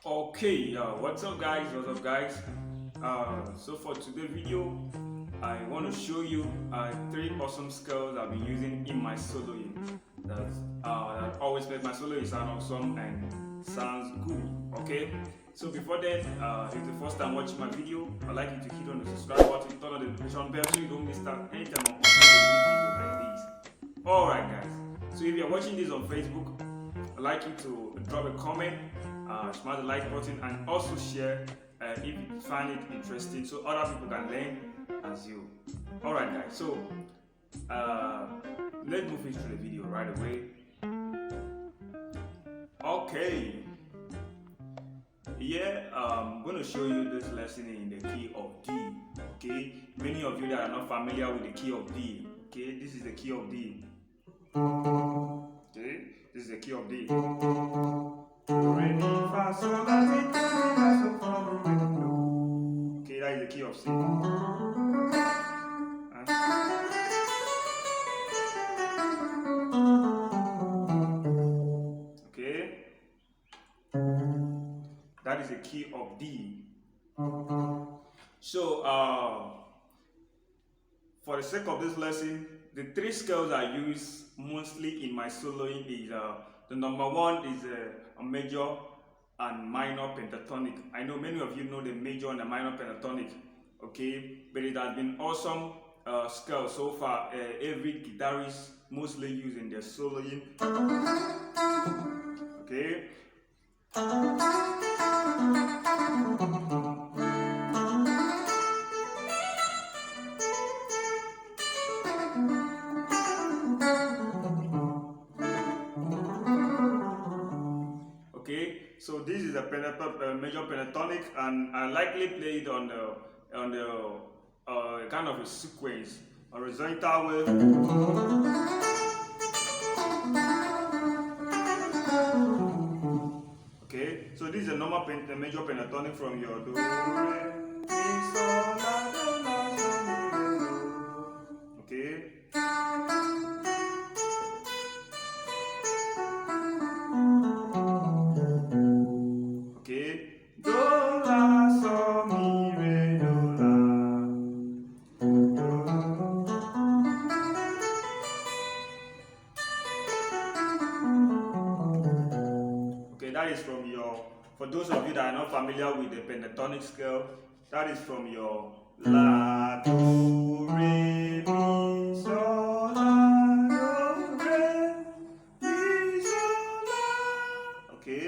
Okay, what's up guys? So for today's video, I want to show you three awesome skills I've been using in my soloing. That always make my soloing sound awesome and sounds good. Okay. So before then, if it's the first time watching my video, I'd like you to hit on the subscribe button, turn on the notification bell so you don't miss out anytime I upload a new video like this. Alright guys. So if you're watching this on Facebook, I'd like you to drop a comment, smash the like button, and also share if you find it interesting so other people can learn as you. Alright guys, so uh, let's move into the video right away. Okay, yeah, I'm going to show you this lesson in the key of D. Okay, many of you that are not familiar with the key of D, okay, this is the key of D. Okay, this is the key of D. Re, mi, fa, sol, la, si, do, re, la, so, fa, re, do. Okay, that is the key of C. Okay, that is the key of D. So, for the sake of this lesson, the three scales I use mostly in my soloing is the number one is a major and minor pentatonic. I know many of you know the major and the minor pentatonic, okay, but it has been awesome scale so far. Every guitarist mostly using their soloing, okay. Okay, so this is a major pentatonic, and I likely play it on the kind of a sequence, horizontal way. Okay, so this is a normal major pentatonic from your do, re, mi, sol, la, do, la, so, mi, re, do. Okay. Okay, do, la, so, mi, re, do, la, do. Okay, that is from your, for those of you that are not familiar with the pentatonic scale, that is from your la, do, re, mi, sol, la, do, re, mi, sol, la. Okay.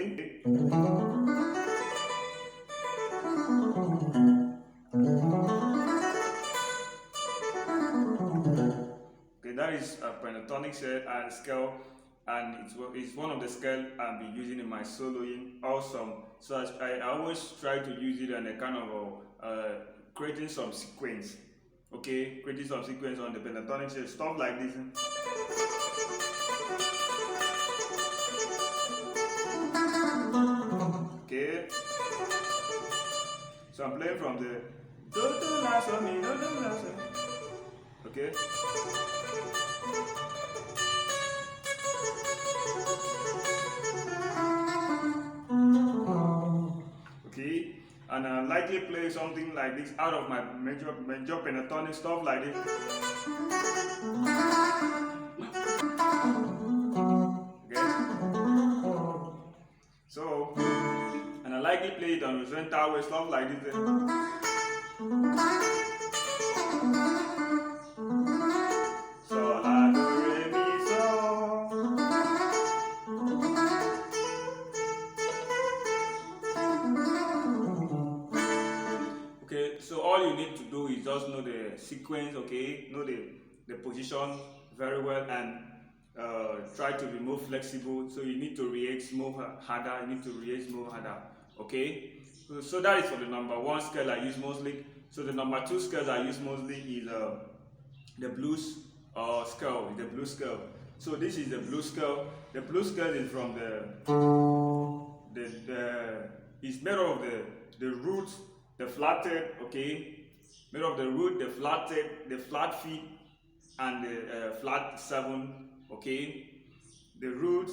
Okay, that is a pentatonic scale, and it's one of the scales I'll be using in my soloing. Awesome. So I always try to use it in a kind of creating some sequence. Okay, creating some sequence on the pentatonic scale, stuff like this. Okay, so I'm playing from the do do la so mi do do la so. Okay. Okay, and I likely play something like this out of my major pentatonic, stuff like this. Okay. So, and I likely play it on horizontal way, stuff like this. So la do re mi so. Okay, so all you need to do is just know the sequence, okay, know the position very well, and try to be more flexible. So you need to react more harder, you need to react more harder, okay. So that is for the number one scale I use mostly. So the number two scales I use mostly is the blues scale, the blues scale. So this is the blues scale. The blues scale is from the it's made of the root, the flatted, okay, made of the root, the flatted, the flat feet, and the flat seven, okay, the root,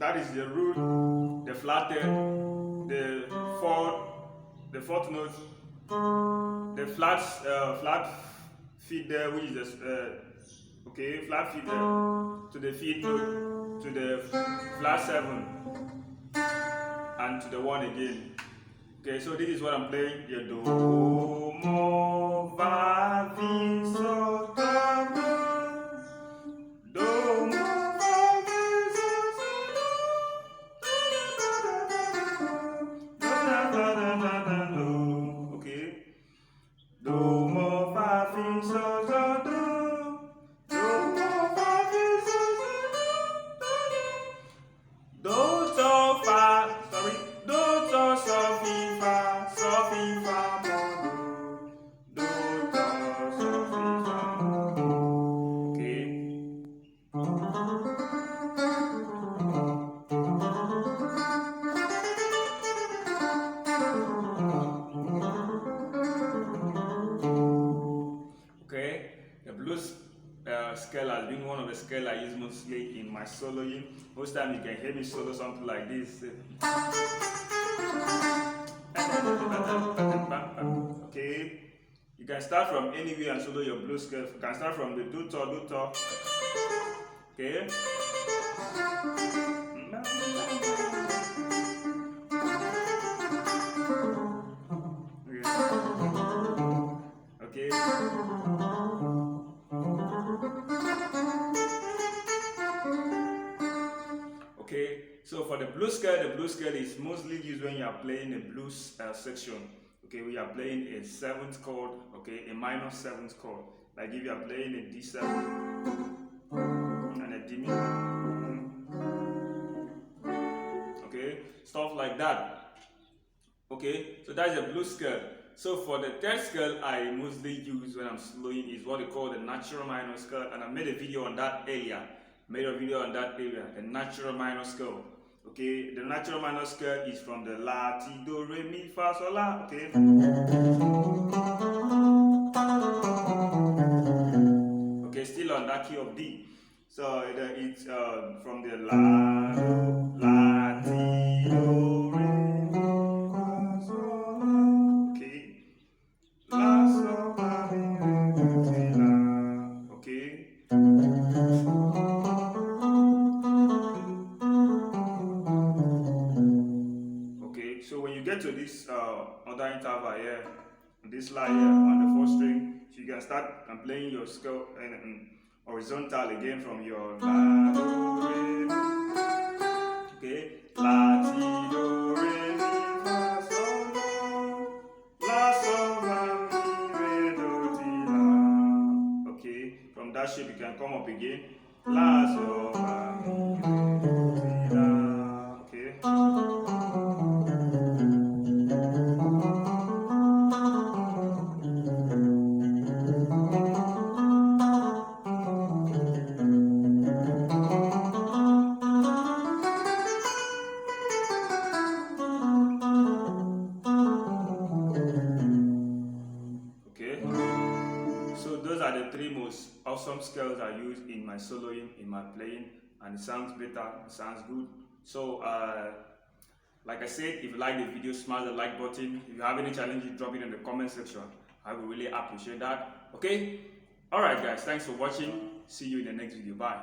that is the root, the flatted, the fourth note, the flat feet there, which is the okay, flat feet there, to the fifth note, to the flat 7, and to the 1 again. Okay, so this is what I'm playing. Yeah, do, mo, fa, mi, so, do, do, mo, fa, mi, so, do. Okay, do, mo, fa, mi, so, do, do, mo, fa, mi, so, do, so, fa, sorry, do, so, so, fi, fa, so, fi, fa, mo, do, so, so, fi, fa, mo, do. Okay. Okay, the blues scale has been one of the scale I use mostly in my soloing. Most time you can hear me solo something like this. Okay, you can start from anywhere and solo your blues scale. You can start from the do to. Okay. Okay. Okay, so for the blues scale is mostly used when you are playing a blues section. Okay, we are playing a 7th chord, okay, a minor 7th chord. Like if you are playing a D7 and a D minor, okay, stuff like that. Okay, so that's the blues scale. So for the 3rd scale I mostly use when I'm slowing is what they call the natural minor scale, and I made a video on that area. The natural minor scale. Okay, the natural minor scale is from the La, Ti, Do, Re, Mi, Fa, Sol, La. Okay. Okay, still on that key of D. So it's from the La, Do, La, Ti, Do, Re, Mi, Fa, Sol, La. Okay. La, Sol, La, Mi, Re, Do, Ti, La. Okay. So when you get to this other interval here, this line here on the 4th string, so you can start playing your scale and horizontal again from your La, Do, Re, Mi. Okay, La, Ti, Do, Re, Mi, Fa, Sol, La, Sol, La, Mi, Re, Do, Ti, La. Okay, from that shape you can come up again. La, Sol, La, Mi, Re, Do, Ti, La. Okay. So those are the 3 most awesome scales I use in my soloing, in my playing, and it sounds better, it sounds good. So like I said, if you like the video, smash the like button. If you have any challenges, drop it in the comment section. I will really appreciate that. Okay, alright guys, thanks for watching. See you in the next video. Bye.